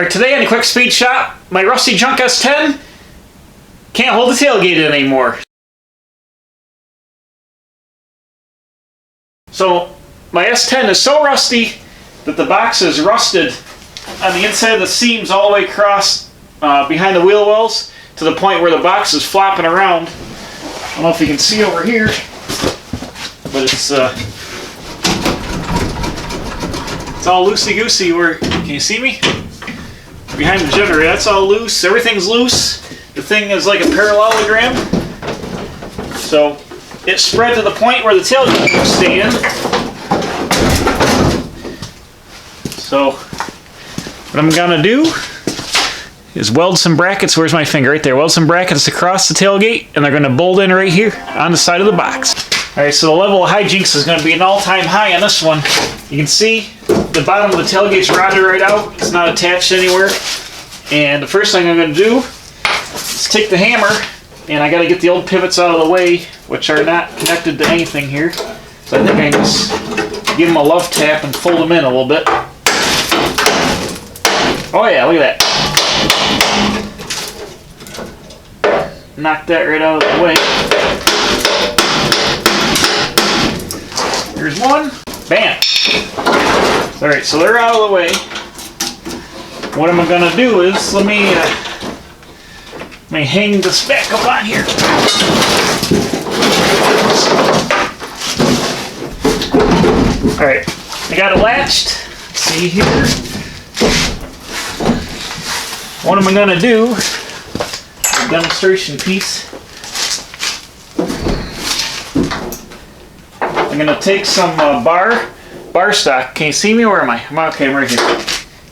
Alright, today on a quick speed shop, my rusty junk S10 can't hold the tailgate in anymore. So my S10 is so rusty that the box is rusted on the inside of the seams all the way across behind the wheel wells to the point where the box is flopping around. I don't know if you can see over here, but it's all loosey-goosey. Can you see me? Behind the generator, that's all loose. Everything's loose. The thing is like a parallelogram. So it's spread to the point where the tailgate will stay in. So what I'm gonna do is weld some brackets. Where's my finger? Right there. Weld some brackets across the tailgate, and they're gonna bolt in right here on the side of the box. All right, so the level of hijinks is gonna be an all-time high on this one. You can see the bottom of the tailgate's rotted right out. It's not attached anywhere. And the first thing I'm going to do is take the hammer, and I got to get the old pivots out of the way, which are not connected to anything here. So I think I can just give them a love tap and fold them in a little bit. Oh yeah, look at that. Knock that right out of the way. Here's one. Bam! Alright, so they're out of the way. What am I going to do is, let me hang this back up on here. Alright, I got it latched. See here. What am I going to do? A demonstration piece. I'm going to take some bar stock. Can you see me? Where am I? Okay, I'm right here.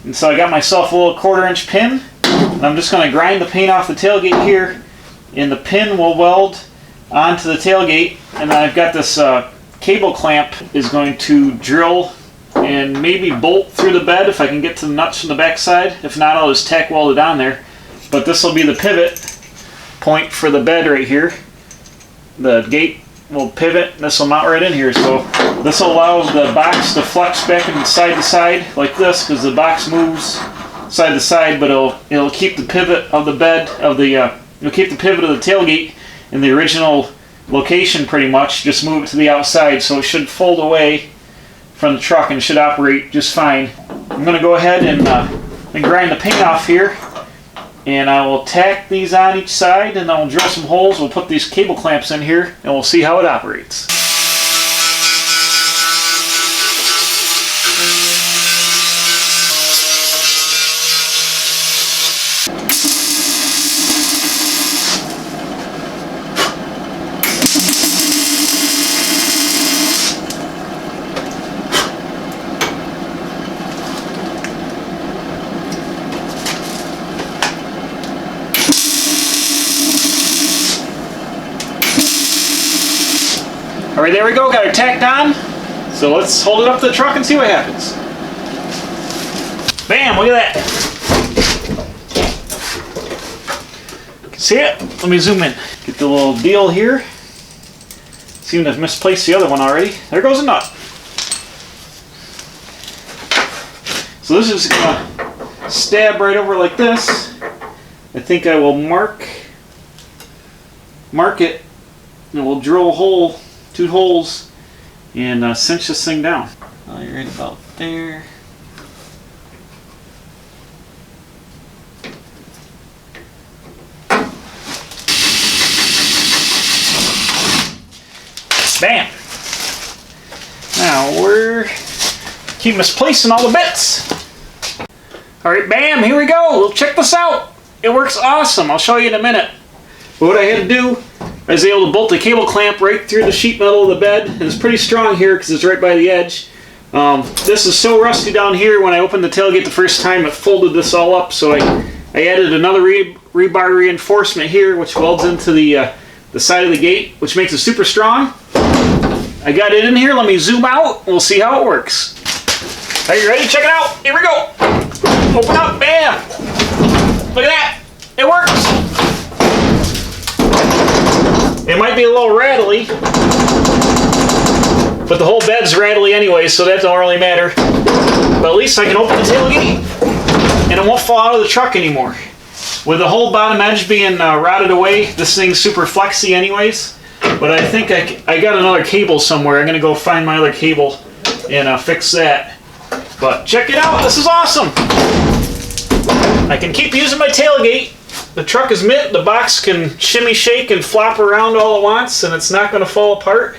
And so I got myself a little 1/4-inch pin, and I'm just going to grind the paint off the tailgate here, and the pin will weld onto the tailgate. And then I've got this cable clamp is going to drill and maybe bolt through the bed if I can get to the nuts from the back side. If not, I'll just tack weld it on there. But this will be the pivot point for the bed right here. The gate will pivot, and this will mount right in here. So this will allow the box to flex back and side to side like this, because the box moves side to side, but it'll keep the pivot of the bed it'll keep the pivot of the tailgate in the original location pretty much. Just move it to the outside, so it should fold away from the truck and should operate just fine. I'm going to go ahead and grind the paint off here. And I will tack these on each side, and then I'll drill some holes. We'll put these cable clamps in here, and we'll see how it operates. Alright, there we go, got it tacked on. So let's hold it up to the truck and see what happens. Bam, look at that. See it? Let me zoom in. Get the little deal here. Seem to have misplaced the other one already. There goes a nut. So this is gonna stab right over like this. I think I will mark it, and we'll drill a hole, 2 holes, and cinch this thing down. Oh, you're right about there. Bam! Now we're keep misplacing all the bits. Alright, bam, here we go. We'll check this out. It works awesome. I'll show you in a minute. But what I had to do, I was able to bolt the cable clamp right through the sheet metal of the bed, and it's pretty strong here because it's right by the edge. This is so rusty down here. When I opened the tailgate the first time, it folded this all up, so I added another rebar reinforcement here, which welds into the side of the gate, which makes it super strong. I got it in here. Let me zoom out, and we'll see how it works. Are you ready? Check it out. Here we go. Open up. Bam. Look at that. It works. It might be a little rattly, but the whole bed's rattly anyway, so that don't really matter. But at least I can open the tailgate. and it won't fall out of the truck anymore. With the whole bottom edge being rotted away, this thing's super flexy anyways. But I think I got another cable somewhere. I'm going to go find my other cable and fix that. But check it out. This is awesome. I can keep using my tailgate. The truck is mint. The box can shimmy, shake, and flop around all it wants, and it's not going to fall apart.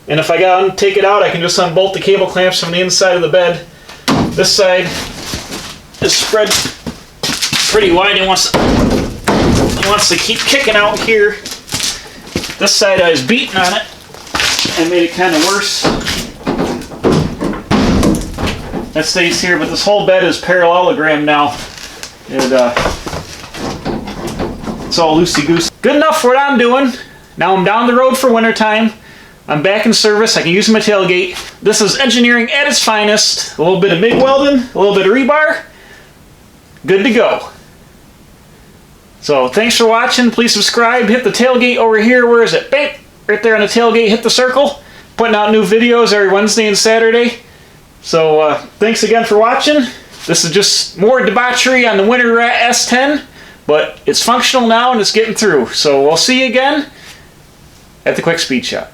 And if I got to take it out, I can just unbolt the cable clamps from the inside of the bed. This side is spread pretty wide. It wants to keep kicking out here. This side I was beating on it and made it kind of worse. That stays here, but this whole bed is parallelogram now. It's all loosey-goosey. Good enough for what I'm doing. Now I'm down the road for wintertime. I'm back in service. I can use my tailgate. This is engineering at its finest. A little bit of MIG welding, a little bit of rebar. Good to go. So thanks for watching. Please subscribe. Hit the tailgate over here. Where is it? Bang! Right there on the tailgate. Hit the circle. Putting out new videos every Wednesday and Saturday. So thanks again for watching. This is just more debauchery on the Winter Rat S10. But it's functional now and it's getting through. So we'll see you again at the Quick Speed Shop.